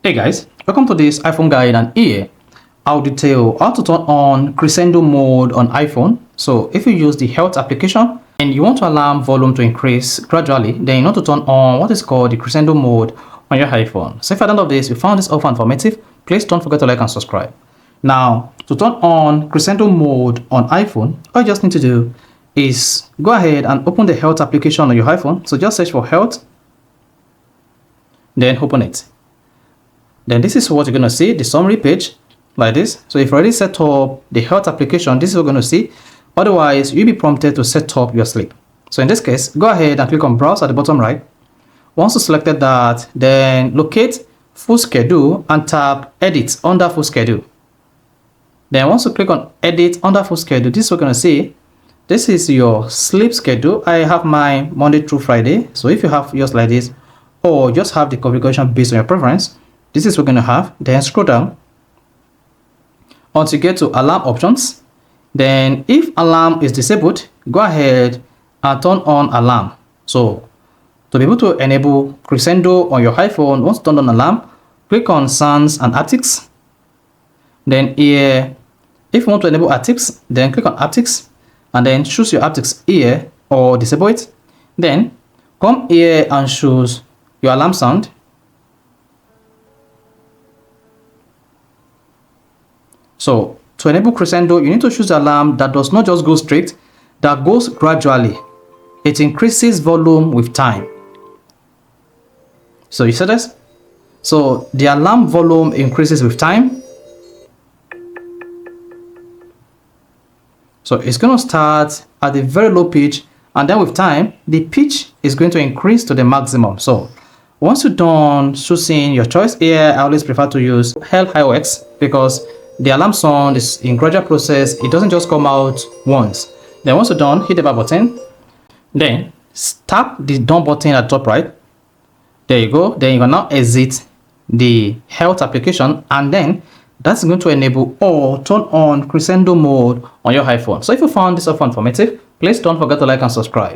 Hey guys, welcome to this iPhone guide, and here I'll detail how to turn on Crescendo mode on iPhone. So if you use the health application and you want to alarm volume to increase gradually, then you need to turn on what is called the Crescendo mode on your iPhone. So if at the end of this you found this offer informative, please don't forget to like and subscribe. Now, to turn on Crescendo mode on iPhone, all you just need to do is go ahead and open the health application on your iPhone. So just search for health, then open it. Then this is what you're going to see, the summary page like this. So if you already set up the health application, this is what you're going to see. Otherwise, you'll be prompted to set up your sleep. So in this case, go ahead and click on browse at the bottom right. Once you selected that, then locate full schedule and tap edit under full schedule. Then once you click on edit under full schedule, this is what you're going to see. This is your sleep schedule. I have my Monday through Friday. So if you have yours like this, or just have the configuration based on your preference, this is what we're going to have. Then scroll down until you get to alarm options. Then if alarm is disabled, go ahead and turn on alarm. So to be able to enable Crescendo on your iPhone, once you turn on alarm, click on sounds and haptics. Then here, if you want to enable haptics, then click on haptics and then choose your haptics here or disable it. Then come here and choose your alarm sound. So to enable Crescendo, you need to choose alarm that does not just go straight, that goes gradually. It increases volume with time. So you see this? So the alarm volume increases with time. So it's going to start at a very low pitch, and then with time, the pitch is going to increase to the maximum. So once you're done choosing your choice here, I always prefer to use LIOX because the alarm sound is in gradual process. It doesn't just come out once. Then once you're done, hit the back button. Then tap the done button at the top right. There you go. Then you can now exit the health application, and then that's going to enable or turn on Crescendo mode on your iPhone. So if you found this offer informative, please don't forget to like and subscribe.